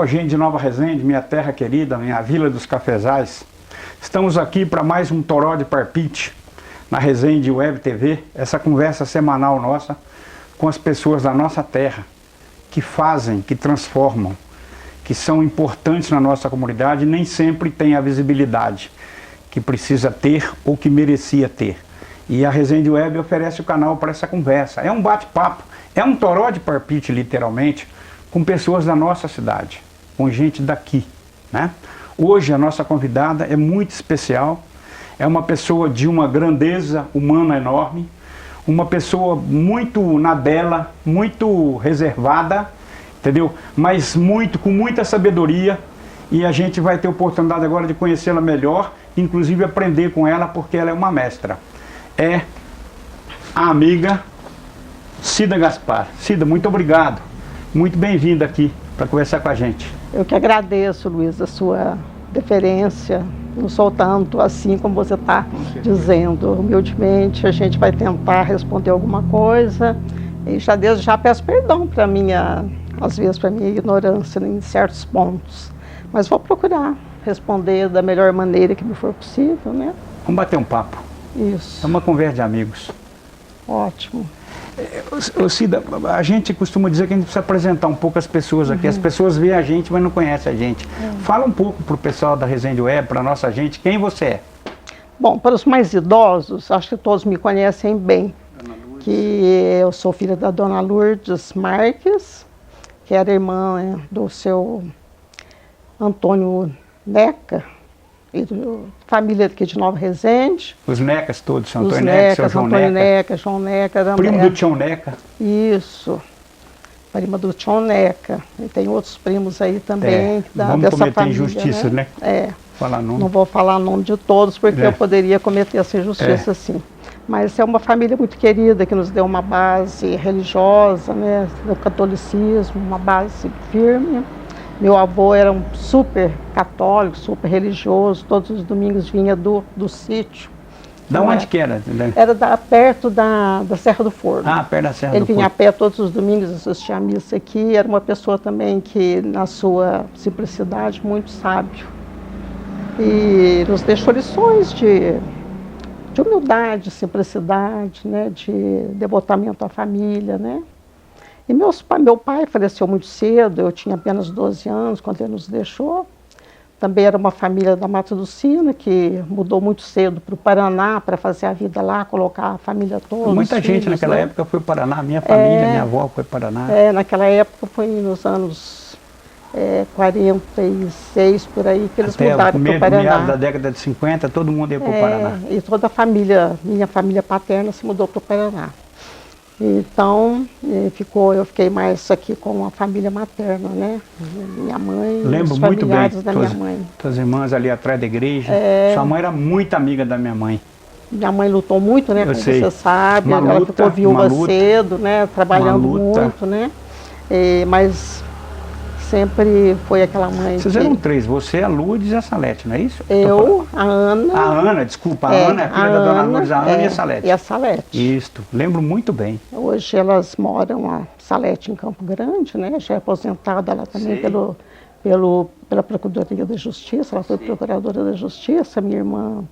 Alô, gente de Nova Resende, minha terra querida, minha Vila dos Cafezais. Estamos aqui para mais um Toró de Parpite, na Resende Web TV, essa conversa semanal nossa com as pessoas da nossa terra, que fazem, que transformam, que são importantes na nossa comunidade e nem sempre têm a visibilidade que precisa ter ou que merecia ter. E a Resende Web oferece o canal para essa conversa. É um bate-papo, é um Toró de Parpite, literalmente, com pessoas da nossa cidade, com gente daqui, né? Hoje a nossa convidada é muito especial, é uma pessoa de uma grandeza humana enorme, uma pessoa muito na dela, muito reservada, entendeu? Mas com muita sabedoria, e a gente vai ter oportunidade agora de conhecê-la melhor, inclusive aprender com ela, porque ela é uma mestra. É a amiga Cida Gaspar. Cida, muito obrigado. Muito bem-vinda aqui para conversar com a gente. Eu que agradeço, Luiz, a sua deferência. Não sou tanto assim como você está dizendo. Humildemente, a gente vai tentar responder alguma coisa. E desde já peço perdão para às vezes, para minha ignorância em certos pontos. Mas vou procurar responder da melhor maneira que me for possível, né? Vamos bater um papo. Isso. É uma conversa de amigos. Ótimo. Cida, a gente costuma dizer que a gente precisa apresentar um pouco as pessoas aqui. As pessoas veem a gente, mas não conhecem a gente. Fala um pouco para o pessoal da Resende Web, para a nossa gente, quem você é? Bom, para os mais idosos, acho que todos me conhecem bem. Que eu sou filha da Dona Lourdes Marques, que era irmã do seu Antônio Neca, e família aqui de Nova Resende. Os Necas todos, São Os Antônio Neca, seu João Antônio Neca. Neca, João Neca. Primo do Tião Neca. Isso, prima do Tião Neca. E tem outros primos aí também Vamos dessa cometer família, injustiças, né? Falar nome. Não vou falar o nome de todos, porque eu poderia cometer essa injustiça, sim. Mas é uma família muito querida, que nos deu uma base religiosa, né, do catolicismo, uma base firme. Meu avô era um super católico, super religioso, todos os domingos vinha do sítio. Da onde que era? Era perto da Serra do Forno. Ah, perto da Serra do Forno. Ele vinha a pé todos os domingos, assistia a missa aqui. Era uma pessoa também que, na sua simplicidade, muito sábio. E nos deixou lições de humildade, simplicidade, né, de devotamento à família, né? E meu pai faleceu muito cedo, eu tinha apenas 12 anos quando ele nos deixou. Também era uma família da Mata do Sino, que mudou muito cedo para o Paraná, para fazer a vida lá, colocar a família toda. Muita gente naquela época foi para o Paraná, minha família, minha avó foi para o Paraná. Naquela época foi nos anos 46, por aí, que eles mudaram para o Paraná. Meados da década de 50, todo mundo ia para o Paraná. E toda a família, minha família paterna, se mudou para o Paraná. Então, eu fiquei mais aqui com a família materna, né? Minha mãe, lembro os muito bem da minha mãe. Tuas irmãs ali atrás da igreja. Sua mãe era muito amiga da minha mãe. Minha mãe lutou muito, né? Como você sabe, ela ficou viúva cedo, né? Trabalhando muito, né? Mas sempre foi aquela mãe. Vocês eram três, você, a Lourdes e a Salete, não é isso? Eu, a Ana. A Ana, desculpa, a Ana é filha da Dona Lourdes, a Ana e a Salete. E a Salete. Isto, lembro muito bem. Hoje elas moram, a Salete, em Campo Grande, né? Já é aposentada lá também pela Procuradoria da Justiça, ela foi procuradora da Justiça. Minha irmã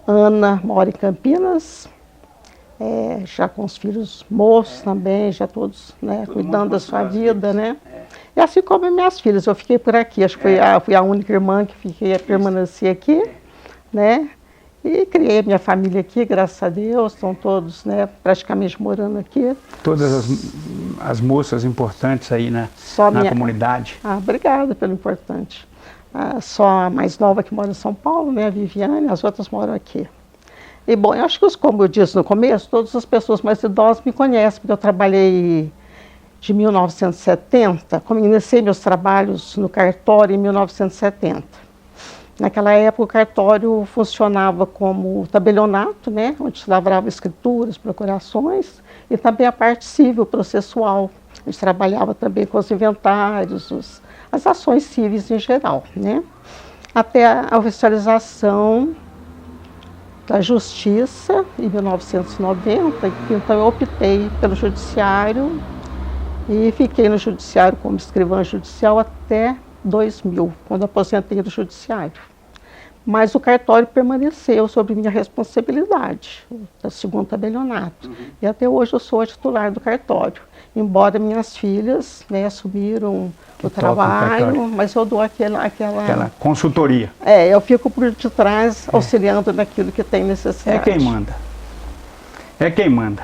Ana mora em Campinas, já com os filhos moços também, já todos, né, cuidando da sua vida, né? E assim como minhas filhas, eu fiquei por aqui, acho que fui a única irmã que permaneci aqui, né? E criei minha família aqui, graças a Deus, estão todos, né, praticamente morando aqui. Todas as moças importantes aí na comunidade. Obrigada pelo importante. Só a mais nova que mora em São Paulo, né, a Viviane, as outras moram aqui. E bom, eu acho que, como eu disse no começo, todas as pessoas mais idosas me conhecem, porque eu trabalhei de 1970, iniciei meus trabalhos no cartório em 1970. Naquela época o cartório funcionava como tabelionato, né, onde se lavrava escrituras, procurações, e também a parte civil, processual. A gente trabalhava também com os inventários, as ações cíveis em geral, né? Até a oficialização da Justiça em 1990, então eu optei pelo Judiciário E fiquei no judiciário como escrivã judicial até 2000, quando aposentei do judiciário. Mas o cartório permaneceu sob minha responsabilidade, da segundo tabelionato. E até hoje eu sou a titular do cartório. Embora minhas filhas, né, assumiram o trabalho, mas eu dou aquela consultoria. Eu fico por detrás, auxiliando naquilo que tem necessidade. É quem manda. É quem manda.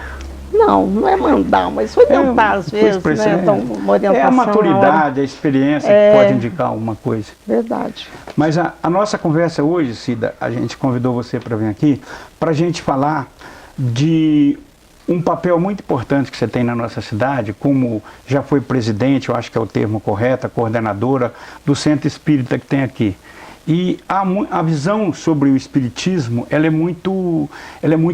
Não é mandar, mas foi tentar às vezes, né? Então, uma orientação. É a maturidade, a experiência que pode indicar alguma coisa. Verdade. Mas a nossa conversa hoje, Cida, a gente convidou você para vir aqui, para a gente falar de um papel muito importante que você tem na nossa cidade, como já foi presidente, eu acho que é o termo correto, a coordenadora do Centro Espírita que tem aqui. E a visão sobre o espiritismo, ela é muito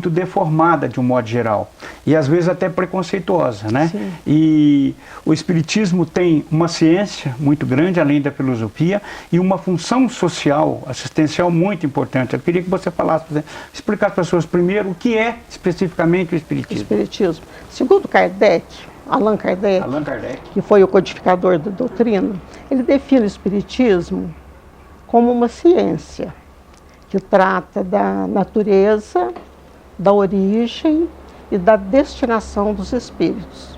deformada de um modo geral. E às vezes até preconceituosa, né? Sim. E o espiritismo tem uma ciência muito grande, além da filosofia, e uma função social, assistencial muito importante. Eu queria que você falasse, explicasse para as pessoas primeiro o que é especificamente o espiritismo. Espiritismo. Segundo Kardec, Allan Kardec, que foi o codificador da doutrina, ele define o espiritismo como uma ciência que trata da natureza, da origem e da destinação dos espíritos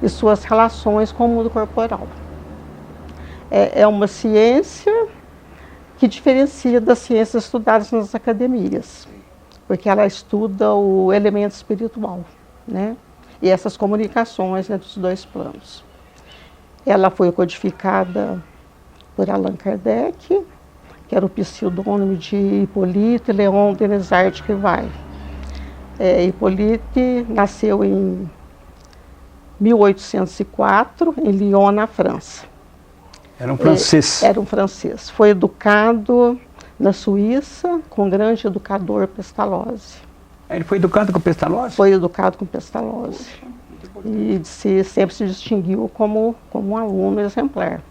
e suas relações com o mundo corporal. É uma ciência que diferencia das ciências estudadas nas academias, porque ela estuda o elemento espiritual, né? E essas comunicações, né, dos dois planos. Ela foi codificada por Allan Kardec, que era o pseudônimo de Hippolyte Léon Denisard Rivail. Hippolyte nasceu em 1804, em Lyon, na França. Era um francês. Era um francês. Foi educado na Suíça com o grande educador Pestalozzi. Ele foi educado com Pestalozzi? Foi educado com Pestalozzi. E sempre se distinguiu como um aluno exemplar.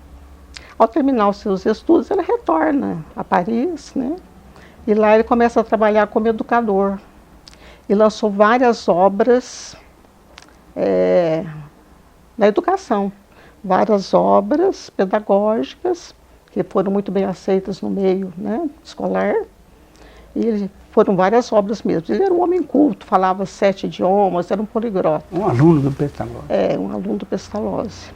Ao terminar os seus estudos, ele retorna a Paris, né? E lá ele começa a trabalhar como educador. E lançou várias obras na educação. Várias obras pedagógicas que foram muito bem aceitas no meio, né, escolar. E foram várias obras mesmo. Ele era um homem culto, falava 7 idiomas, era um poliglota. Um aluno do Pestalozzi. Um aluno do Pestalozzi.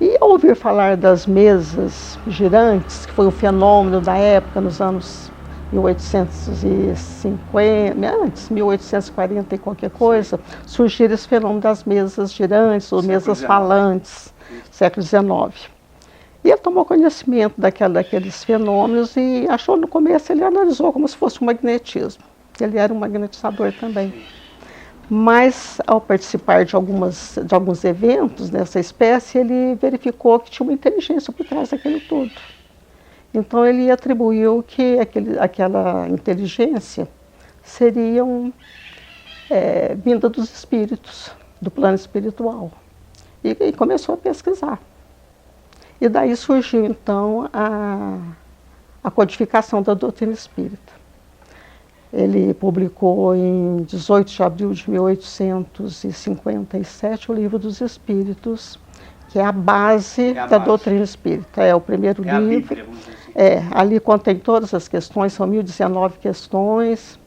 E ao ouvir falar das mesas girantes, que foi um fenômeno da época, nos anos 1850, antes, 1840 e qualquer coisa, surgiram esse fenômeno das mesas girantes, ou mesas falantes, século XIX. E ele tomou conhecimento daqueles fenômenos e achou no começo, ele analisou como se fosse um magnetismo. Ele era um magnetizador também. Mas, ao participar de alguns eventos dessa espécie, ele verificou que tinha uma inteligência por trás daquilo tudo. Então, ele atribuiu que aquela inteligência seria vinda dos espíritos, do plano espiritual. E começou a pesquisar. E daí surgiu, então, a codificação da doutrina espírita. Ele publicou em 18 de abril de 1857 o Livro dos Espíritos, que é a base da doutrina espírita. É o primeiro livro. A Bíblia, vamos dizer assim. Ali contém todas as questões, são 1019 questões,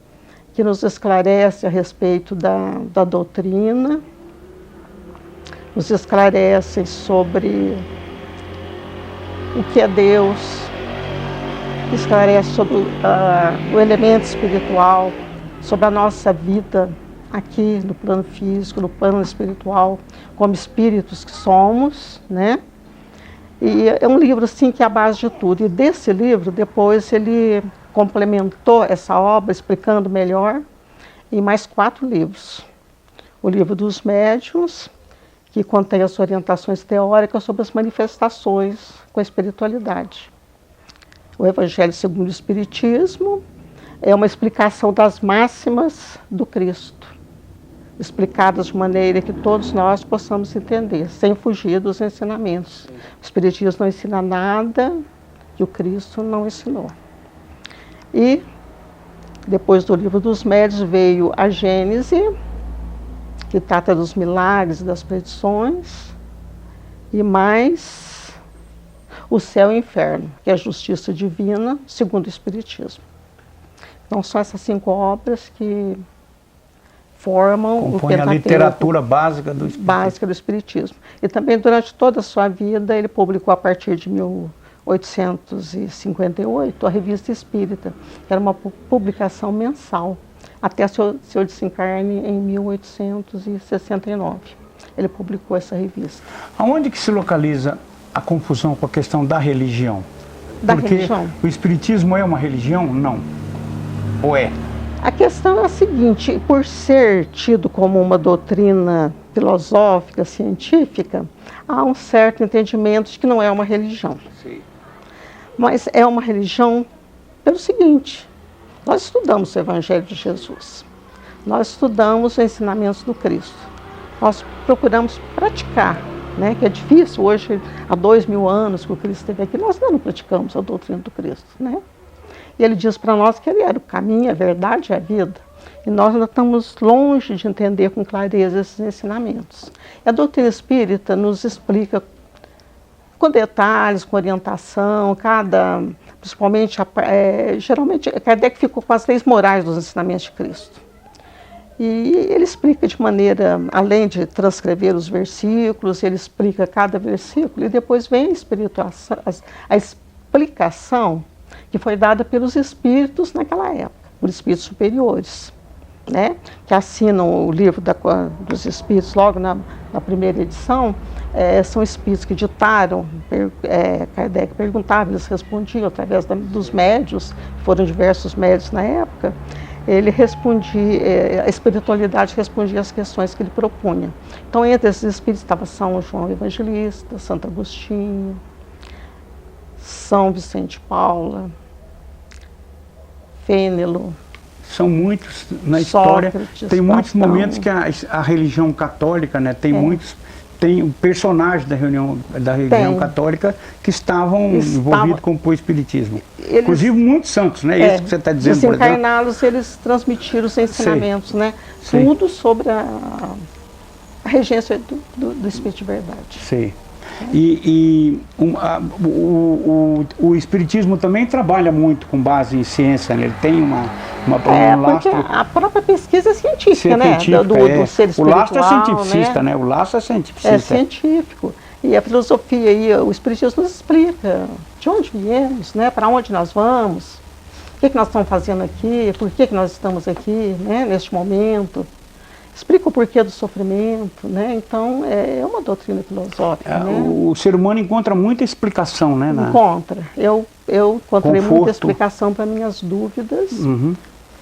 que nos esclarece a respeito da doutrina, nos esclarecem sobre o que é Deus, esclarece sobre o elemento espiritual, sobre a nossa vida aqui no plano físico, no plano espiritual, como espíritos que somos, né? E é um livro assim que é a base de tudo. E desse livro, depois ele complementou essa obra, explicando melhor, em mais 4 livros. O livro dos médiuns, que contém as orientações teóricas sobre as manifestações com a espiritualidade. O Evangelho segundo o Espiritismo é uma explicação das máximas do Cristo, explicadas de maneira que todos nós possamos entender, sem fugir dos ensinamentos. O Espiritismo não ensina nada que o Cristo não ensinou. E, depois do Livro dos Médiuns, veio a Gênese, que trata dos milagres e das predições. e mais o céu e o inferno, que é a justiça divina, segundo o Espiritismo. Então são essas 5 obras que formam Compõe o Pentateuco, a literatura básica do Espiritismo. básica do Espiritismo. E também durante toda a sua vida ele publicou a partir de 1858 a Revista Espírita, que era uma publicação mensal, até seu desencarne em 1869. Ele publicou essa revista. Aonde que se localiza a confusão com a questão da religião? Da Porque religião? o Espiritismo é uma religião? Não. Ou é? A questão é a seguinte, por ser tido como uma doutrina filosófica, científica, há um certo entendimento de que não é uma religião. Sim. Mas é uma religião pelo seguinte, nós estudamos o Evangelho de Jesus, nós estudamos os ensinamentos do Cristo, nós procuramos praticar, né, que é difícil hoje, há 2000 anos que o Cristo esteve aqui, nós não praticamos a doutrina do Cristo, né? E ele diz para nós que ele era o caminho, a verdade e a vida. E nós ainda estamos longe de entender com clareza esses ensinamentos. E a doutrina espírita nos explica com detalhes, com orientação, principalmente, geralmente, Kardec ficou com as leis morais dos ensinamentos de Cristo. E ele explica de maneira, além de transcrever os versículos, ele explica cada versículo e depois vem a explicação que foi dada pelos espíritos naquela época, por espíritos superiores, né? Que assinam o livro dos espíritos logo na primeira edição, são espíritos que ditaram, Kardec perguntava, eles respondiam através dos médios, foram diversos médios na época, ele respondia, a espiritualidade respondia às questões que ele propunha. Então, entre esses espíritos estava São João Evangelista, Santo Agostinho, São Vicente de Paula, Fênelon. São muitos na história. Sócrates, tem muitos Platão. momentos que a religião católica, né, tem personagens da religião católica que estavam envolvidos com o espiritismo. Inclusive muitos santos, né? Isso que você está dizendo, por exemplo. Desencarnados, eles transmitiram os ensinamentos, né? Sim. Tudo sobre a regência do Espírito de Verdade. Sim. O Espiritismo também trabalha muito com base em ciência, né? Ele tem um porque lastro... a própria pesquisa é científica, né? Do ser espiritual, o lastro é cientificista, né? O lastro é cientificista. É científico. E a filosofia e o Espiritismo nos explica de onde viemos, né? Para onde nós vamos, o que nós estamos fazendo aqui, por que nós estamos aqui, né? Neste momento. Explica o porquê do sofrimento, né? Então, é uma doutrina filosófica, né? O ser humano encontra muita explicação, né? Encontra. Eu encontrei muita explicação para minhas dúvidas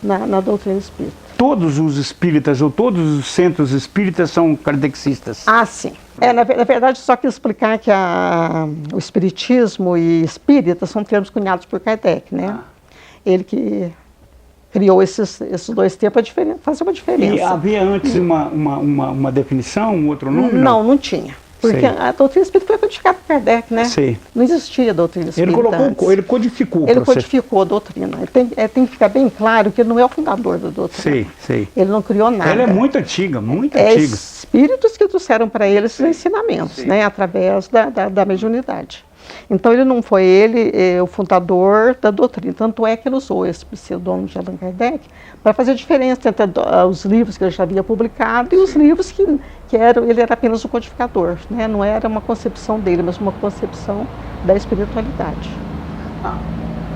na doutrina espírita. Todos os espíritas ou todos os centros espíritas são kardexistas? Ah, sim. Na verdade, só que explicar que o espiritismo e espírita são termos cunhados por Kardec, né? Ele que criou esses dois termos para fazer uma diferença. E havia antes uma definição, um outro nome? Não tinha. Porque a doutrina espírita foi codificada por Kardec, né? Sei. Não existia a doutrina espírita Ele codificou. Ele codificou a doutrina. Tem que ficar bem claro que ele não é o fundador da doutrina. Sei. Ele não criou nada. Ela é muito antiga, muito antiga. Espíritos que trouxeram para ele esses ensinamentos, né? Através da mediunidade. Então, ele não foi o fundador da doutrina. Tanto é que ele usou esse pseudônimo de Allan Kardec para fazer a diferença entre os livros que ele já havia publicado e os livros que ele era apenas um codificador, né? Não era uma concepção dele, mas uma concepção da espiritualidade.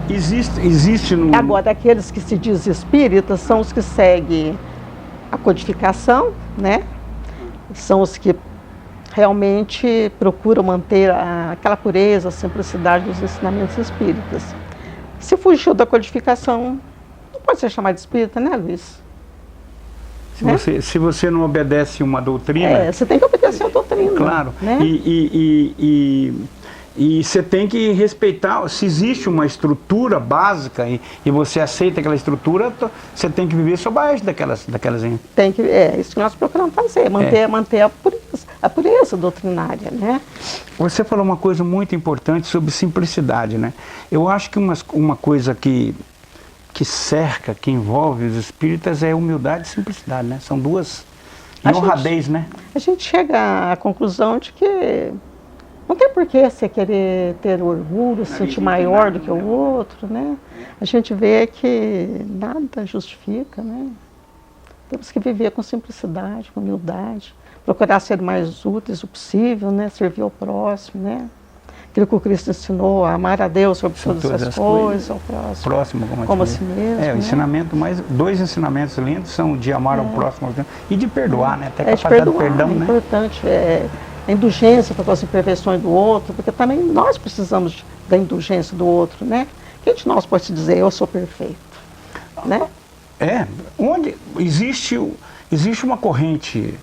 Existe no... Agora, aqueles que se dizem espíritas são os que seguem a codificação, né? São os que realmente procuram manter aquela pureza, a simplicidade dos ensinamentos espíritas. Se fugiu da codificação, não pode ser chamado de espírita, né, Luiz? Se você não obedece uma doutrina... você tem que obedecer a doutrina. Claro. Né? E você tem que respeitar, se existe uma estrutura básica e você aceita aquela estrutura, você tem que viver sob a égide daquelas. Isso que nós procuramos fazer, manter a pureza doutrinária, né? Você falou uma coisa muito importante sobre simplicidade, né? Eu acho que uma coisa que cerca, que envolve os espíritas é humildade e simplicidade, né? São duas... E honradez, né? A gente chega à conclusão de que Não tem por que você querer ter orgulho, se sentir maior do que o outro, né? A gente vê que nada justifica, né? Temos que viver com simplicidade, com humildade, procurar ser mais úteis o possível, né? Servir ao próximo, né? Aquilo que o Cristo ensinou, a amar a Deus sobre todas as coisas, ao próximo como a si mesmo. O ensinamento dois ensinamentos lindos são de amar ao próximo e de perdoar, né? Até de perdoar, perdão, né? É importante, a indulgência para com as imperfeições do outro, porque também nós precisamos da indulgência do outro, né? Quem de nós pode dizer, eu sou perfeito, né? Onde existe uma corrente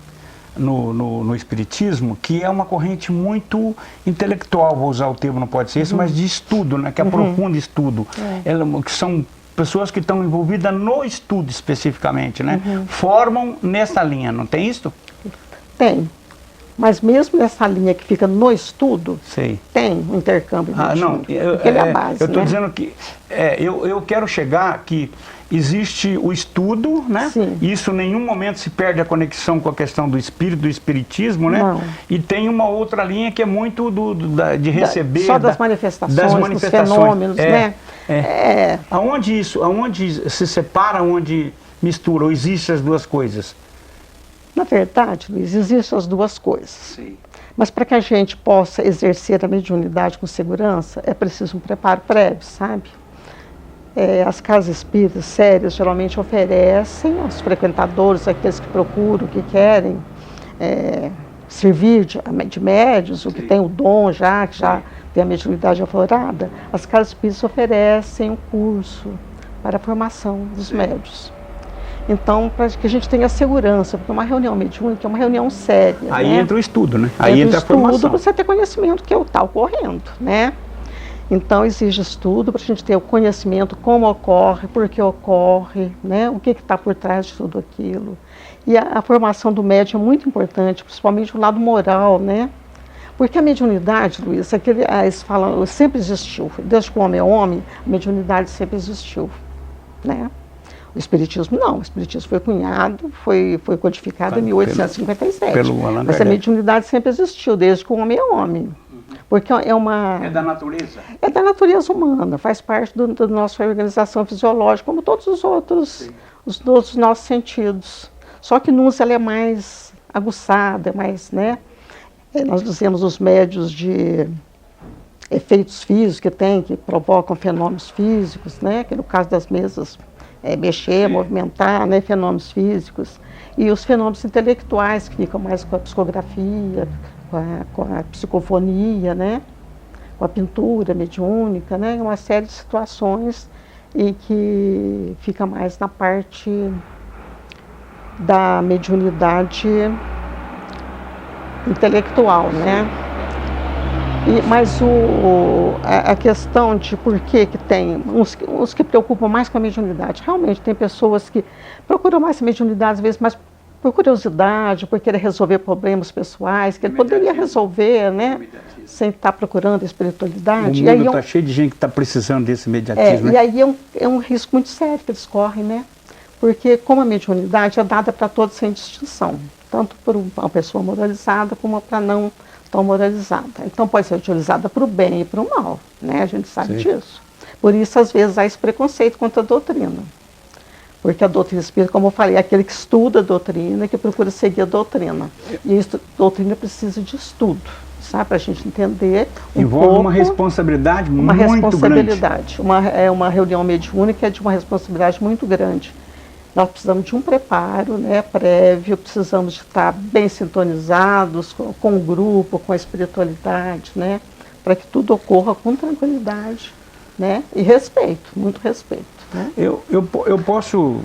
no Espiritismo que é uma corrente muito intelectual, vou usar o termo, não pode ser isso, mas de estudo, né? Que aprofunda estudo. Que são pessoas que estão envolvidas no estudo especificamente, né? Formam nessa linha, não tem isso? Tem. Mas mesmo nessa linha que fica no estudo, tem um intercâmbio. Não, porque ele é a base, eu estou dizendo que eu quero chegar que existe o estudo, né? Sim. Isso em nenhum momento se perde a conexão com a questão do espírito, do espiritismo, né? Não. E tem uma outra linha que é muito de receber... Só das manifestações, dos fenômenos, né? Aonde se separa, onde mistura, ou existem as duas coisas? Na verdade, Luiz, existem as duas coisas. Sim. Mas para que a gente possa exercer a mediunidade com segurança, é preciso um preparo prévio, sabe? As casas espíritas sérias geralmente oferecem aos frequentadores, aqueles que procuram, que querem servir de médios, o que tem o dom já, que já tem a mediunidade aflorada, as casas espíritas oferecem um curso para a formação dos médios. Então, para que a gente tenha segurança, porque uma reunião mediúnica é uma reunião séria. Aí né? entra o estudo, né? Aí entra a formação. Para você ter conhecimento que está ocorrendo, né? Então, exige estudo para a gente ter o conhecimento, como ocorre, por que ocorre, né? O que está por trás de tudo aquilo. E a formação do médium é muito importante, principalmente o lado moral, né? Porque a mediunidade, Luiz, eles falam, sempre existiu. Desde que o homem é homem, a mediunidade sempre existiu, né? O Espiritismo não, o Espiritismo foi cunhado, foi codificado em 1857. Mas a mediunidade sempre existiu, desde que o homem é homem. Porque é da natureza? É da natureza humana, faz parte da nossa organização fisiológica, como todos os outros, os nossos sentidos. Só que nos ela é mais aguçada, é mais, né? Nós dizemos os médios de efeitos físicos que provocam fenômenos físicos, né? Que no caso das mesas, mexer, movimentar, né? Fenômenos físicos. E os fenômenos intelectuais, que ficam mais com a psicografia, com a psicofonia, né? Com a pintura mediúnica, né? Uma série de situações e que fica mais na parte da mediunidade intelectual, né? Mas a questão de por que tem uns que preocupam mais com a mediunidade, realmente tem pessoas que procuram mais a mediunidade, às vezes mais por curiosidade, por querer resolver problemas pessoais, que ele poderia resolver, né? Sem estar procurando a espiritualidade. O mundo está cheio de gente que está precisando desse imediatismo, né? E aí é um risco muito sério que eles correm, né? Porque como a mediunidade é dada para todos sem distinção, tanto por uma pessoa moralizada como para não tão moralizada. Então pode ser utilizada para o bem e para o mal, né? A gente sabe disso. Por isso, às vezes, há esse preconceito contra a doutrina. Porque a doutrina espírita, como eu falei, é aquele que estuda a doutrina, que procura seguir a doutrina. E a doutrina precisa de estudo, sabe? Para a gente entender Envolve uma responsabilidade muito grande. Uma responsabilidade. Uma reunião mediúnica é de uma responsabilidade muito grande. Nós precisamos de um preparo, né, prévio, precisamos de estar bem sintonizados com o grupo, com a espiritualidade, né, para que tudo ocorra com tranquilidade, né, e respeito, muito respeito. Né? Eu posso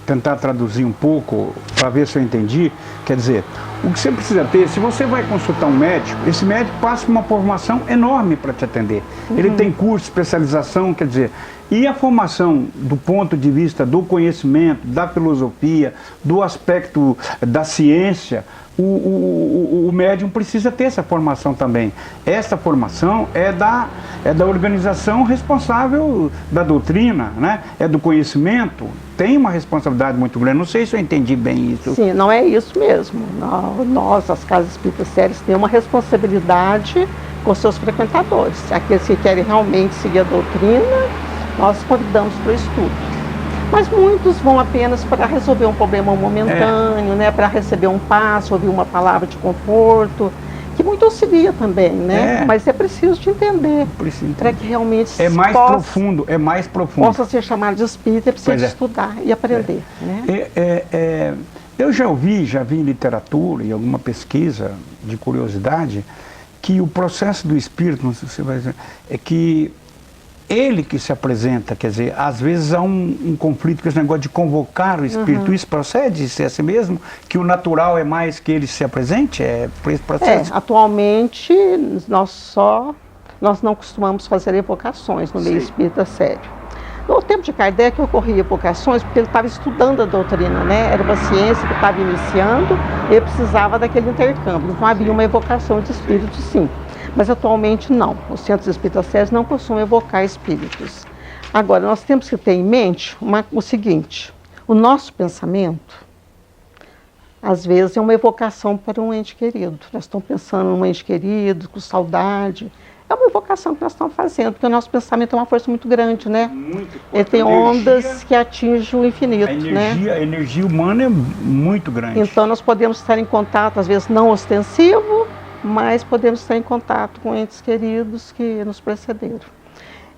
tentar traduzir um pouco para ver se eu entendi. Quer dizer, o que você precisa ter, se você vai consultar um médico, esse médico passa por uma formação enorme para te atender. Ele tem curso, especialização, quer dizer, e a formação do ponto de vista do conhecimento, da filosofia, do aspecto da ciência, o médium precisa ter essa formação também. Essa formação é da organização responsável da doutrina, né? É do conhecimento, tem uma responsabilidade muito grande. Não sei se eu entendi bem isso. Sim, não é isso mesmo. Nós, as casas espíritas sérias, temos uma responsabilidade com seus frequentadores. Aqueles que querem realmente seguir a doutrina, nós convidamos para o estudo. Mas muitos vão apenas para resolver um problema momentâneo, né? Para receber um passe, ouvir uma palavra de conforto, que muito auxilia também, né? Mas é preciso de entender, para que realmente é mais profundo, possa ser chamado de espírita, é preciso estudar e aprender. Né? Eu já vi em literatura e alguma pesquisa de curiosidade que o processo do espírito, não sei se você vai dizer, é que ele que se apresenta, quer dizer, às vezes há um conflito com esse negócio de convocar o espírito. Isso procede de ser assim mesmo? Que o natural é mais que ele se apresente? É por esse processo? Atualmente nós não costumamos fazer evocações no meio espírita sério. No tempo de Kardec ocorria evocações porque ele estava estudando a doutrina, né? Era uma ciência que estava iniciando e ele precisava daquele intercâmbio. Então havia uma evocação de espíritos, sim. Mas atualmente não. Os centros espíritas sérios não costumam evocar espíritos. Agora, nós temos que ter em mente o seguinte: o nosso pensamento, às vezes, é uma evocação para um ente querido. Nós estamos pensando num ente querido, com saudade. É uma evocação que nós estamos fazendo, porque o nosso pensamento é uma força muito grande, né? Ele tem ondas que atingem o infinito, a energia humana é muito grande. Então, nós podemos estar em contato, às vezes não ostensivo, mas podemos estar em contato com entes queridos que nos precederam.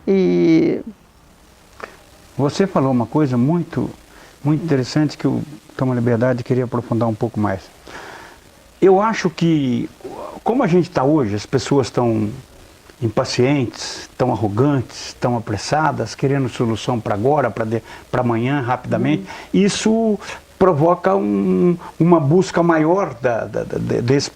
E você falou uma coisa muito interessante que eu tomo a liberdade de querer aprofundar um pouco mais. Eu acho que, como a gente está hoje, as pessoas estão impacientes, estão arrogantes, estão apressadas, querendo solução para agora, para amanhã, rapidamente. Isso provoca uma busca maior desse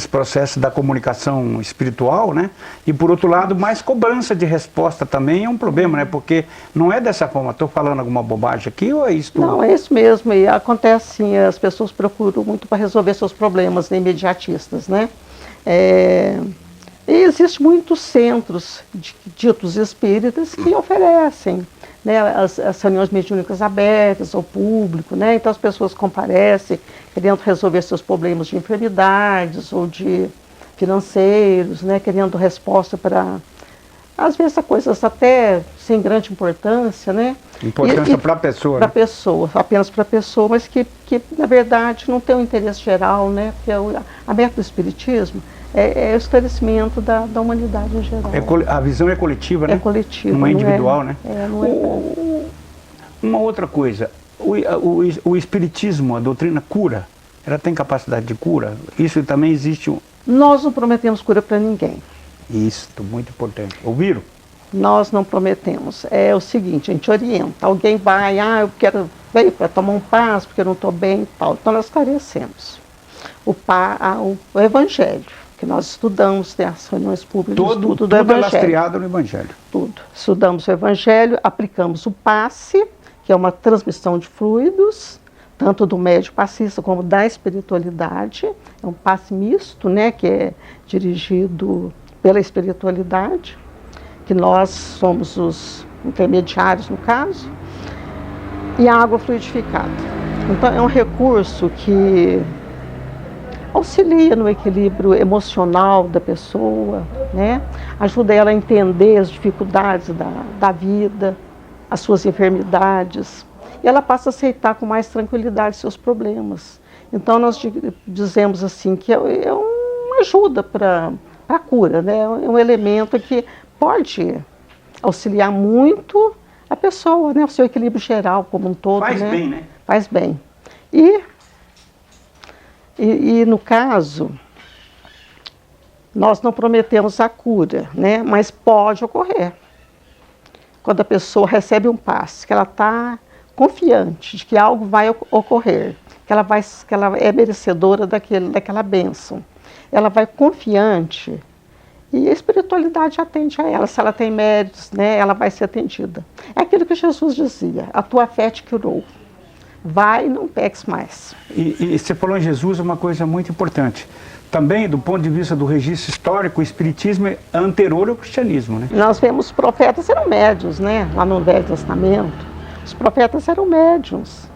processo da comunicação espiritual, né? E por outro lado, mais cobrança de resposta também é um problema, né? Porque não é dessa forma. Estou falando alguma bobagem aqui ou é isso tudo? Não, é isso mesmo. E acontece assim, as pessoas procuram muito para resolver seus problemas, né, imediatistas, né? E existem muitos centros ditos espíritas que oferecem, né, as reuniões mediúnicas abertas ao público, né? Então as pessoas comparecem querendo resolver seus problemas de enfermidades ou de financeiros, né, querendo resposta para, às vezes, coisas até sem grande importância, né? Importância para a pessoa. Para a pessoa, apenas para a pessoa, mas que, na verdade, não tem um interesse geral, né? Porque a meta do espiritismo é o esclarecimento da humanidade em geral. A visão é coletiva, né? É coletiva. Não é individual, né? Não é. Uma outra coisa, o espiritismo, a doutrina cura, ela tem capacidade de cura? Isso também existe? Nós não prometemos cura para ninguém. Isso, muito importante. Ouviram? Nós não prometemos. É o seguinte, a gente orienta. Alguém vai, eu quero vir para tomar um passo, porque eu não estou bem e tal. Então nós esclarecemos. O Evangelho, que nós estudamos, tem as reuniões públicas, tudo do Evangelho. Tudo é lastreado no Evangelho. Tudo. Estudamos o Evangelho, aplicamos o passe, que é uma transmissão de fluidos, tanto do médium passista como da espiritualidade. É um passe misto, né, que é dirigido pela espiritualidade, que nós somos os intermediários, no caso, e a água fluidificada. Então, é um recurso que auxilia no equilíbrio emocional da pessoa, né? Ajuda ela a entender as dificuldades da vida, as suas enfermidades, e ela passa a aceitar com mais tranquilidade seus problemas. Então, nós dizemos assim que é uma ajuda para a cura, né? É um elemento que pode auxiliar muito a pessoa, né? O seu equilíbrio geral como um todo. Faz bem, né? Faz bem. E no caso, nós não prometemos a cura, né? Mas pode ocorrer. Quando a pessoa recebe um passe, que ela está confiante de que algo vai ocorrer, que ela é merecedora daquela bênção. Ela vai confiante e a espiritualidade atende a ela. Se ela tem méritos, né, ela vai ser atendida. É aquilo que Jesus dizia: a tua fé te curou. Vai e não peques mais. E você falou em Jesus, uma coisa muito importante. Também, do ponto de vista do registro histórico, o espiritismo é anterior ao cristianismo, né? Nós vemos os profetas eram médiuns, né? Lá no Velho Testamento. Os profetas eram médiuns,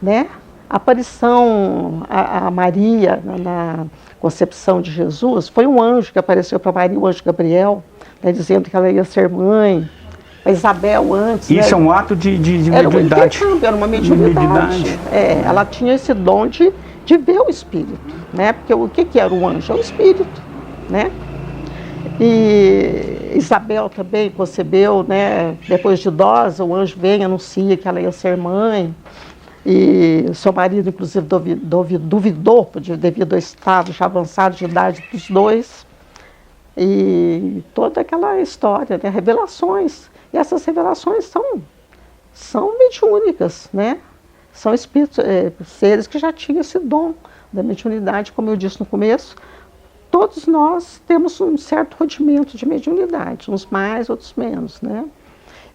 né? A aparição a Maria na concepção de Jesus foi um anjo que apareceu para Maria, o anjo Gabriel, né, dizendo que ela ia ser mãe. A Isabel antes. Isso, né, é um ato de era um mediunidade. intercâmbio, era uma mediunidade. Ela tinha esse dom de ver o espírito, né? Porque o que era o anjo? É o espírito, né? E Isabel também concebeu, né? Depois de idosa, o anjo vem e anuncia que ela ia ser mãe. E seu marido, inclusive, duvidou devido ao estado já avançado de idade dos dois. E toda aquela história, né? Revelações. E essas revelações são mediúnicas, né? São espíritos, seres que já tinham esse dom da mediunidade, como eu disse no começo. Todos nós temos um certo rudimento de mediunidade, uns mais, outros menos, né?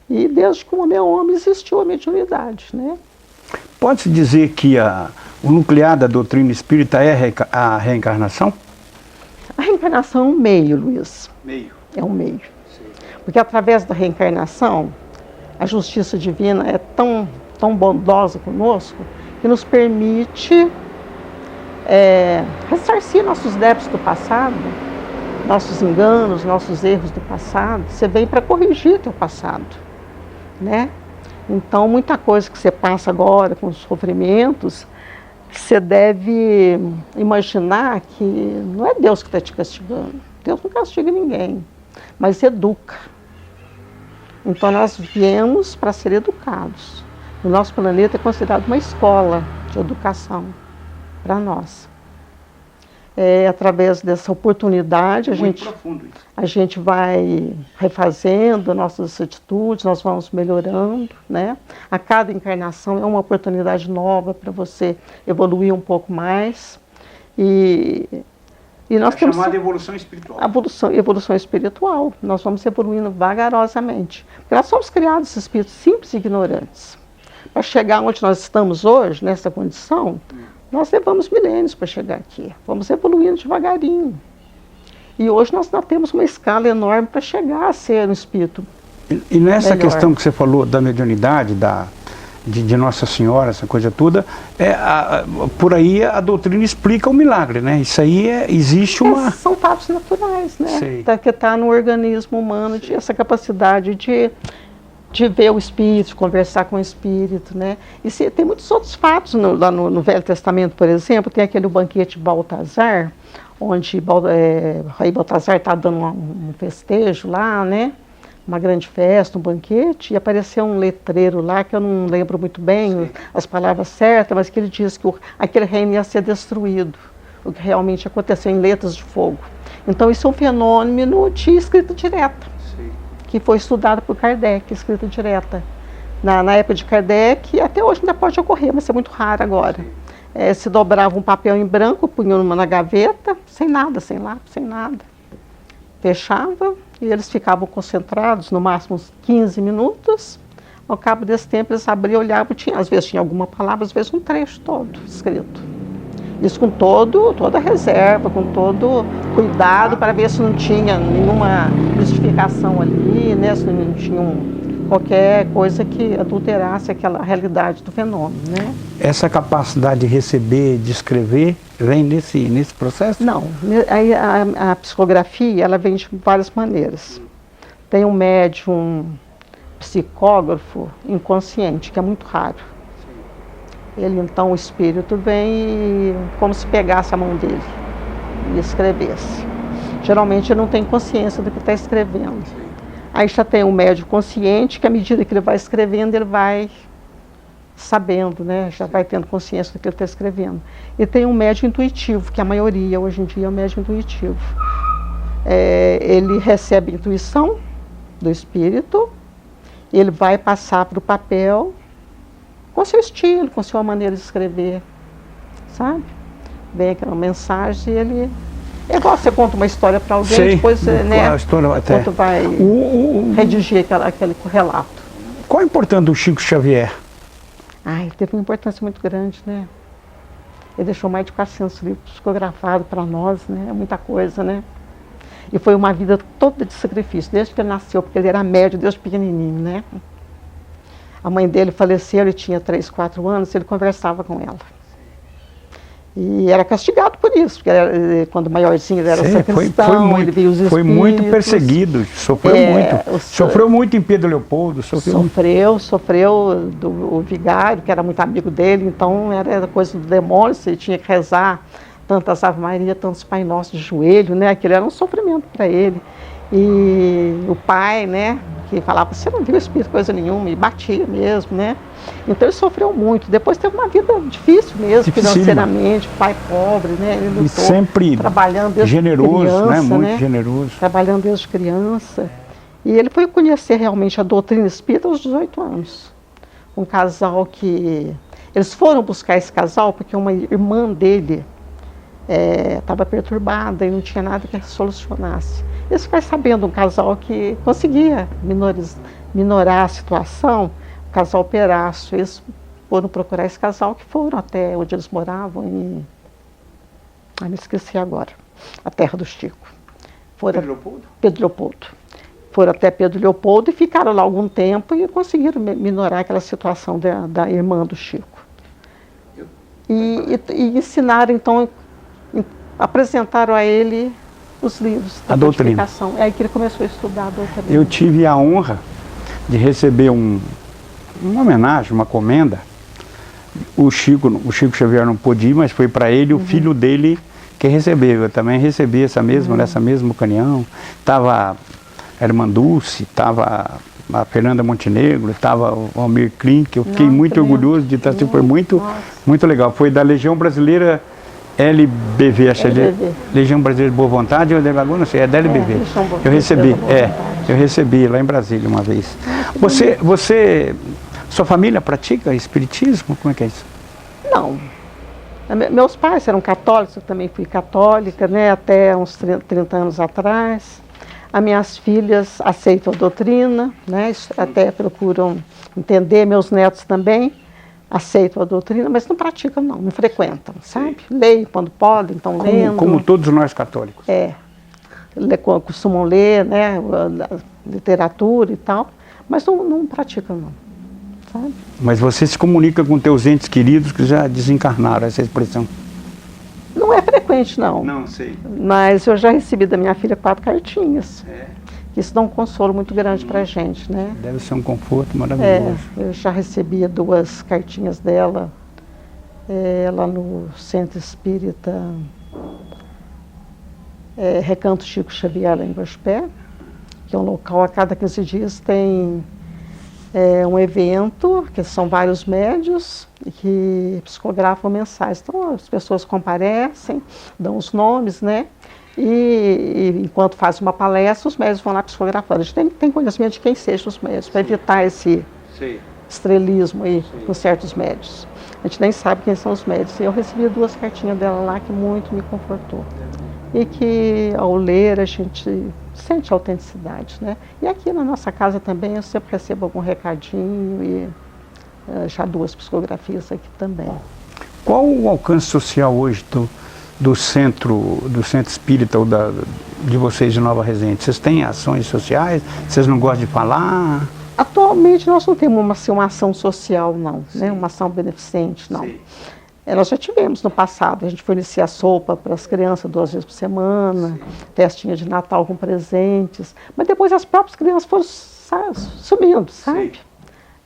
E desde que o homem é homem existiu a mediunidade, né? Pode-se dizer que o nuclear da doutrina espírita é a reencarnação? A reencarnação é um meio, Luiz. Meio. É um meio. Porque através da reencarnação, a justiça divina é tão bondosa conosco que nos permite ressarcir nossos débitos do passado, nossos enganos, nossos erros do passado. Você vem para corrigir teu passado, né? Então, muita coisa que você passa agora com os sofrimentos, você deve imaginar que não é Deus que está te castigando. Deus não castiga ninguém, mas educa. Então, nós viemos para ser educados. O nosso planeta é considerado uma escola de educação para nós. Através dessa oportunidade, a gente vai refazendo nossas atitudes, nós vamos melhorando, né? A cada encarnação é uma oportunidade nova para você evoluir um pouco mais. E nós temos chamada evolução espiritual. Evolução espiritual. Nós vamos evoluindo vagarosamente. Porque nós somos criados espíritos simples e ignorantes. Para chegar onde nós estamos hoje, nessa condição, nós levamos milênios para chegar aqui. Vamos evoluindo devagarinho. E hoje nós temos uma escala enorme para chegar a ser um espírito E nessa melhor. questão que você falou da mediunidade, de Nossa Senhora, essa coisa toda, por aí a doutrina explica o milagre, né? Isso aí existe uma... São fatos naturais, né? Sei. Que está no organismo humano, essa capacidade de ver o espírito, de conversar com o espírito, né? E tem muitos outros fatos lá no Velho Testamento, por exemplo, tem aquele banquete de Baltazar, onde o rei Baltazar está dando um festejo lá, né? Uma grande festa, um banquete, e apareceu um letreiro lá, que eu não lembro muito bem as palavras certas, mas que ele diz que aquele reino ia ser destruído, o que realmente aconteceu em letras de fogo. Então isso é um fenômeno de escrita direta, que foi estudado por Kardec, escrita direta. Na época de Kardec, até hoje ainda pode ocorrer, mas é muito raro agora. Se dobrava um papel em branco, punha na gaveta, sem nada, sem lápis, sem nada. Fechava e eles ficavam concentrados, no máximo uns 15 minutos. Ao cabo desse tempo eles abriam, olhavam, às vezes tinha alguma palavra, às vezes um trecho todo escrito. Isso com toda a reserva, com todo cuidado, para ver se não tinha nenhuma mistificação ali, né? Se não tinha qualquer coisa que adulterasse aquela realidade do fenômeno, né? Essa capacidade de receber, de escrever, vem nesse processo? Não, a psicografia, ela vem de várias maneiras. Tem um médium psicógrafo inconsciente, que é muito raro. Ele, então, o espírito vem como se pegasse a mão dele e escrevesse. Geralmente ele não tem consciência do que está escrevendo. Aí já tem um médium consciente que, à medida que ele vai escrevendo, ele vai sabendo, né? Já vai tendo consciência do que ele está escrevendo. E tem um médium intuitivo, que a maioria hoje em dia é um médium intuitivo. Ele recebe a intuição do espírito, ele vai passar para o papel com seu estilo, com sua maneira de escrever, sabe? Vem aquela mensagem e ele... É igual você conta uma história para alguém, Sei, depois, né? a história até... Quando vai redigir aquele relato. Qual a importância do Chico Xavier? Ele teve uma importância muito grande, né? Ele deixou mais de 400 livros psicografados para nós, né? É muita coisa, né? E foi uma vida toda de sacrifício, desde que ele nasceu, porque ele era médio, desde pequenininho, né? A mãe dele faleceu, ele tinha 3, 4 anos, ele conversava com ela. E era castigado por isso, porque quando maiorzinho ele era sacristão, ele viu os espíritos. Foi muito perseguido, sofreu muito. Sofreu muito em Pedro Leopoldo. Sofreu o vigário, que era muito amigo dele, então era coisa do demônio, você tinha que rezar tantas Ave Maria, tantos Pai Nosso de joelho, né? Aquilo era um sofrimento para ele. E o pai, né, que falava, você não viu espírito, coisa nenhuma, e batia mesmo, né? Então ele sofreu muito. Depois teve uma vida difícil mesmo, financeiramente, pai pobre, né? Ele lutou, e sempre trabalhando desde generoso, criança, né? Muito generoso. Trabalhando desde criança. E ele foi conhecer realmente a doutrina espírita aos 18 anos. Um casal que... Eles foram buscar esse casal porque uma irmã dele estava perturbada e não tinha nada que solucionasse. Eles ficaram sabendo um casal que conseguia minorar a situação, o casal Perácio. Eles foram procurar esse casal, que foram até onde eles moravam, me esqueci agora, a terra do Chico. Pedro Leopoldo? Pedro Leopoldo. Foram até Pedro Leopoldo e ficaram lá algum tempo e conseguiram minorar aquela situação da irmã do Chico. E ensinaram, então, apresentaram a ele os livros da codificação. É aí que ele começou a estudar a doutrina. Eu tive a honra de receber uma homenagem, uma comenda. O Chico Xavier não pôde ir, mas foi para ele o filho dele que recebeu. Eu também recebi nessa mesma ocasião. Estava a irmã Dulce, estava a Fernanda Montenegro, estava o Almir Klink. Eu fiquei muito orgulhoso de estar assim, foi muito legal. Foi da Legião Brasileira LBV, acho que Legião Brasileira de Boa Vontade, ou não sei, é da LBV. Eu recebi lá em Brasília uma vez. Sua família pratica espiritismo? Como é que é isso? Não. Meus pais eram católicos, eu também fui católica, né, até uns 30 anos atrás. As minhas filhas aceitam a doutrina, né, até procuram entender, meus netos também aceitam a doutrina, mas não praticam não frequentam, sabe? Leem quando podem, estão lendo. Como todos nós católicos. Costumam ler, né, literatura e tal, mas não praticam não, sabe? Mas você se comunica com teus entes queridos que já desencarnaram, essa expressão? Não é frequente não. Não, sei. Mas eu já recebi da minha filha 4 cartinhas. Isso dá um consolo muito grande para a gente, né? Deve ser um conforto maravilhoso. Eu já recebi 2 cartinhas dela, lá no Centro Espírita Recanto Chico Xavier, lá em Guaxupé, que é um local, a cada 15 dias tem um evento, que são vários médios, que psicografam mensagens. Então as pessoas comparecem, dão os nomes, né? E enquanto faz uma palestra, os médios vão lá psicografando. A gente tem conhecimento de quem sejam os médios, para evitar esse estrelismo aí com certos médios. A gente nem sabe quem são os médios. E eu recebi 2 cartinhas dela lá que muito me confortou. E que ao ler a gente sente a autenticidade, né? E aqui na nossa casa também eu sempre recebo algum recadinho e já 2 psicografias aqui também. Qual o alcance social hoje do centro espírita ou de vocês de Nova Resende? Vocês têm ações sociais? Vocês não gostam de falar? Atualmente nós não temos uma ação social, não, né? Uma ação beneficente, não. Nós já tivemos no passado, a gente fornecia sopa para as crianças 2 vezes por semana, festinha de Natal com presentes, mas depois as próprias crianças foram sumindo, sabe?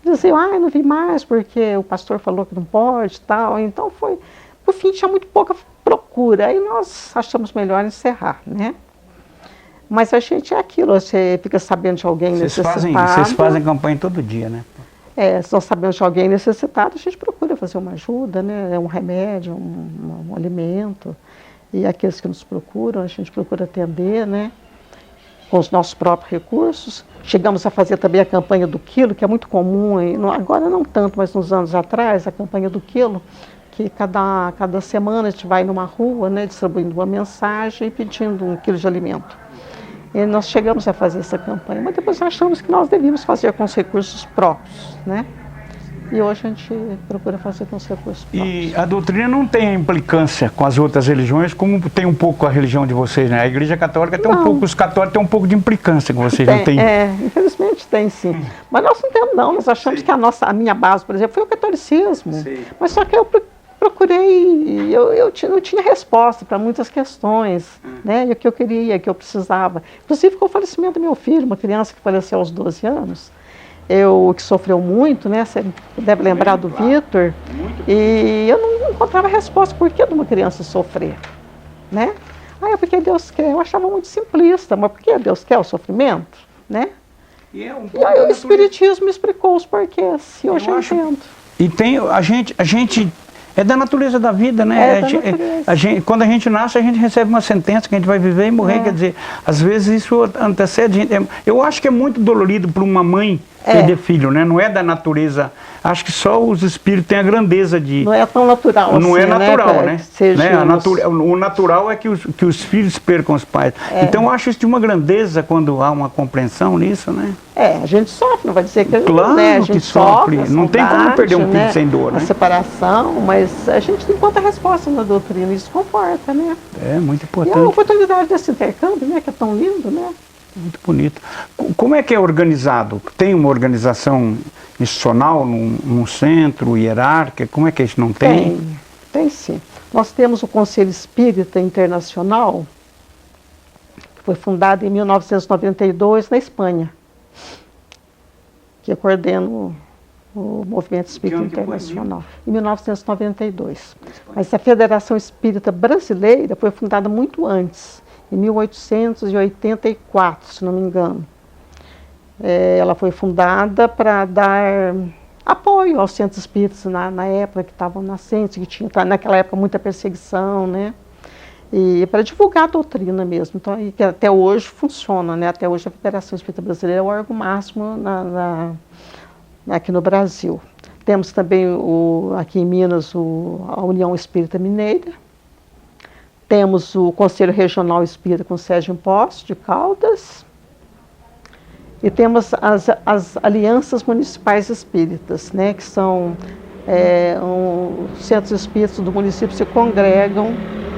Diziam, não vi mais porque o pastor falou que não pode e tal, então por fim tinha muito pouca procura, aí nós achamos melhor encerrar, né? Mas a gente é aquilo, você fica sabendo de alguém necessitado. Vocês fazem campanha todo dia, né? Se nós sabemos de alguém necessitado, a gente procura fazer uma ajuda, né? Um remédio, um alimento. E aqueles que nos procuram, a gente procura atender, né? Com os nossos próprios recursos. Chegamos a fazer também a campanha do quilo, que é muito comum, agora não tanto, mas nos anos atrás, a campanha do quilo, que cada semana a gente vai numa rua, né, distribuindo uma mensagem e pedindo 1 quilo de alimento. E nós chegamos a fazer essa campanha, mas depois achamos que nós devíamos fazer com os recursos próprios, né? E hoje a gente procura fazer com os recursos próprios. E a doutrina não tem implicância com as outras religiões, como tem um pouco a religião de vocês, né? A Igreja Católica tem um pouco, os católicos têm um pouco de implicância com vocês, não tem? Infelizmente tem sim. Mas nós não temos não, nós achamos que a minha base, por exemplo, foi o catolicismo. Mas só que eu procurei, eu não tinha resposta para muitas questões, né? E o que eu queria, o que eu precisava. Inclusive com o falecimento do meu filho, uma criança que faleceu aos 12 anos, que sofreu muito, né? Você deve lembrar do Vitor, e eu não encontrava resposta por que de uma criança sofrer, né? É porque Deus quer. Eu achava muito simplista, mas por que Deus quer o sofrimento, né? E aí o Espiritismo me explicou os porquês, e hoje eu entendo. E tem, a gente é da natureza da vida, né? Quando a gente nasce, a gente recebe uma sentença que a gente vai viver e morrer, quer dizer, às vezes isso antecede a gente. Eu acho que é muito dolorido para uma mãe perder filho, né? Não é da natureza. Acho que só os espíritos têm a grandeza de... Não é tão natural assim, não é natural, né? Seja o natural é que os filhos percam os pais. Então eu acho isso de uma grandeza quando há uma compreensão nisso, né? A gente sofre, não vai dizer que... Claro, né? A gente que sofre. Não tem como perder um filho, né? sem dor, né? A separação, mas a gente encontra resposta na doutrina, isso conforta, né? É muito importante. E a oportunidade desse intercâmbio, né? Que é tão lindo, né? Muito bonito. Como é que é organizado? Tem uma organização institucional num centro, hierárquica? Como é que isso não tem? Tem sim. Nós temos o Conselho Espírita Internacional, que foi fundado em 1992 na Espanha, que coordena o Movimento Espírita Internacional, em 1992. Mas a Federação Espírita Brasileira foi fundada muito antes, em 1884, se não me engano. Ela foi fundada para dar apoio aos centros espíritas na época que estavam nascentes, que tinha naquela época muita perseguição, né? E para divulgar a doutrina mesmo. Então, e que até hoje funciona, né? Até hoje a Federação Espírita Brasileira é o órgão máximo aqui no Brasil. Temos também aqui em Minas a União Espírita Mineira. Temos o Conselho Regional Espírita com sede em Poços de Caldas. E temos as alianças municipais espíritas, né, que são os centros espíritas do município se congregam,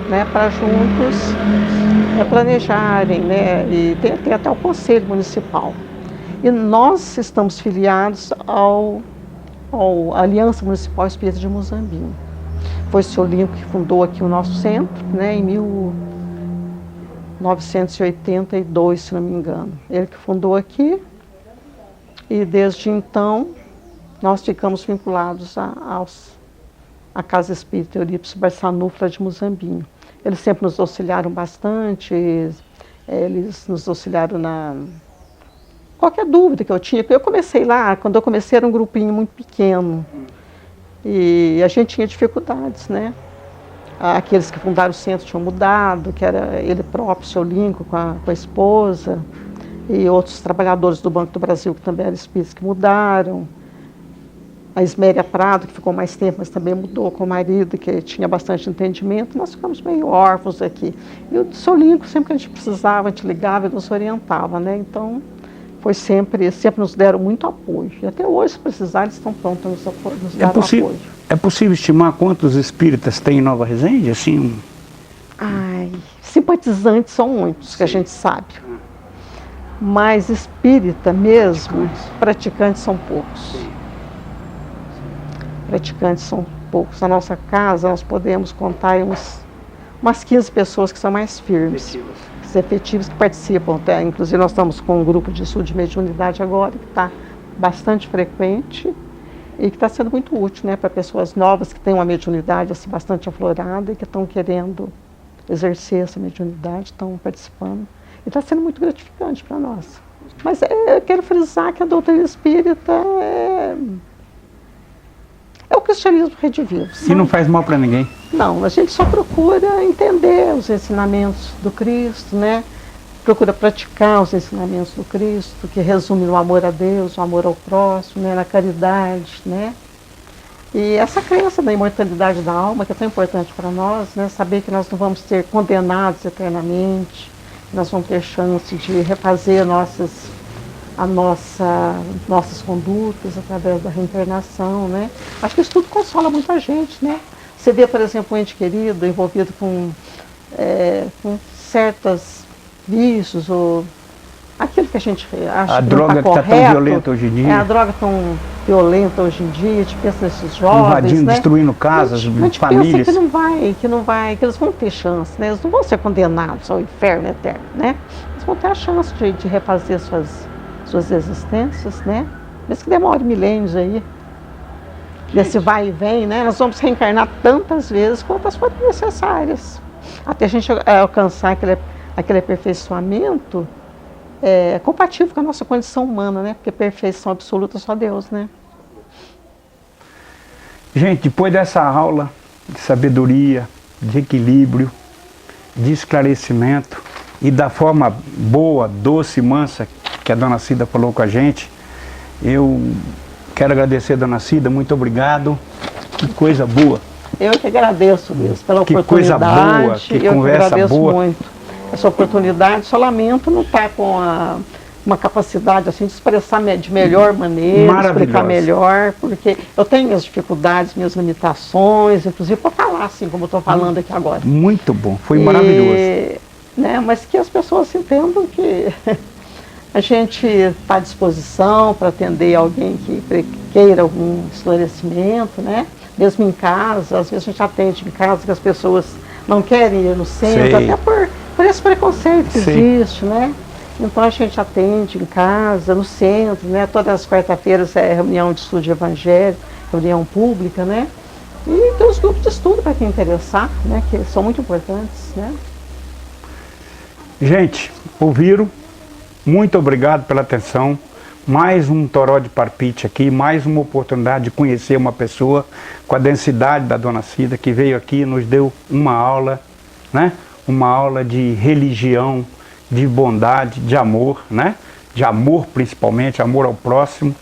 né, para juntos planejarem, né, e tem até o Conselho Municipal. E nós estamos filiados à Aliança Municipal Espírita de Muzambinho. Foi o senhor Lincoln que fundou aqui o nosso centro, né, em 1982, se não me engano. Ele que fundou aqui, e desde então nós ficamos vinculados à Casa Espírita Eurípides Barçanufra de Muzambinho. Eles sempre nos auxiliaram bastante, eles nos auxiliaram qualquer dúvida que eu tinha. Eu comecei lá, quando eu comecei era um grupinho muito pequeno, e a gente tinha dificuldades, né? Aqueles que fundaram o centro tinham mudado, que era ele próprio, o seu Lincoln, com a esposa, e outros trabalhadores do Banco do Brasil, que também eram espíritos, que mudaram. A Isméria Prado, que ficou mais tempo, mas também mudou com o marido, que tinha bastante entendimento. Nós ficamos meio órfãos aqui. E o seu Lincoln, sempre que a gente precisava, a gente ligava e nos orientava, né? Então, foi sempre nos deram muito apoio. E até hoje, se precisar, eles estão prontos a nos dar apoio. É possível estimar quantos espíritas tem em Nova Resende? Assim? Simpatizantes são muitos, que a gente sabe. Mas espírita mesmo, praticantes são poucos. Praticantes são poucos. Na nossa casa, nós podemos contar umas 15 pessoas que são mais firmes. Efetivos que participam. Inclusive, nós estamos com um grupo de estudo de mediunidade agora, que está bastante frequente e que está sendo muito útil, né, para pessoas novas que têm uma mediunidade assim, bastante aflorada e que estão querendo exercer essa mediunidade, estão participando. E está sendo muito gratificante para nós. Mas eu quero frisar que a doutrina espírita é o cristianismo redivivo. E não faz mal para ninguém. Não, a gente só procura entender os ensinamentos do Cristo, né? Procura praticar os ensinamentos do Cristo, que resume no amor a Deus, no amor ao próximo, né? Na caridade, né? E essa crença da imortalidade da alma, que é tão importante para nós, né? Saber que nós não vamos ser condenados eternamente, nós vamos ter chance de refazer nossas condutas através da reencarnação, né? Acho que isso tudo consola muita gente, né? Você vê, por exemplo, um ente querido envolvido com certos vícios, ou aquilo que a gente acha a que droga não está que está tão violenta hoje em dia. A droga tão violenta hoje em dia, a gente pensa nesses jovens, invadindo, né? destruindo casas, a gente famílias. pensa que eles vão ter chance, né? Eles não vão ser condenados ao inferno eterno, né? Eles vão ter a chance de refazer suas existências, né? Mesmo que demore milênios aí, desse vai e vem, né? Nós vamos reencarnar tantas vezes quantas forem necessárias, até a gente alcançar aquele aperfeiçoamento compatível com a nossa condição humana, né? Porque perfeição absoluta só Deus, né? Gente, depois dessa aula de sabedoria, de equilíbrio, de esclarecimento e da forma boa, doce e mansa que a Dona Cida falou com a gente, eu quero agradecer a Dona Cida, muito obrigado, que coisa boa. Eu que agradeço, Luiz, pela que oportunidade. Coisa boa, que eu conversa que agradeço boa. muito essa oportunidade. Só lamento não estar com uma capacidade assim, de expressar de melhor maneira, explicar melhor, porque eu tenho minhas dificuldades, minhas limitações, inclusive para falar assim, como eu estou falando aqui agora. Muito bom, foi maravilhoso. Né, mas que as pessoas entendam que a gente está à disposição para atender alguém que queira algum esclarecimento, né? Mesmo em casa, às vezes a gente atende em casa que as pessoas não querem ir no centro, até por esse preconceito que existe, né? Então a gente atende em casa, no centro, né? Todas as quarta-feiras é reunião de estudo de evangelho, reunião pública, né? E tem os grupos de estudo para quem interessar, né? Que são muito importantes, né? Gente, ouviram? Muito obrigado pela atenção. Mais um Toró de Parpite aqui, mais uma oportunidade de conhecer uma pessoa com a densidade da Dona Cida, que veio aqui e nos deu uma aula, né? Uma aula de religião, de bondade, de amor, né? De amor principalmente, amor ao próximo.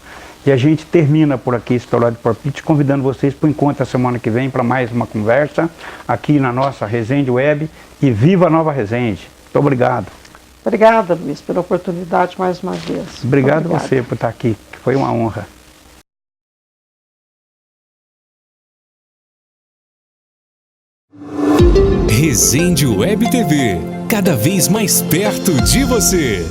E a gente termina por aqui esse Toró de Parpite, convidando vocês para o encontro a semana que vem para mais uma conversa aqui na nossa Resende Web. E viva a Nova Resende! Muito obrigado. Obrigada, Luiz, pela oportunidade mais uma vez. Obrigado você por estar aqui, foi uma honra. Resende Web TV, cada vez mais perto de você.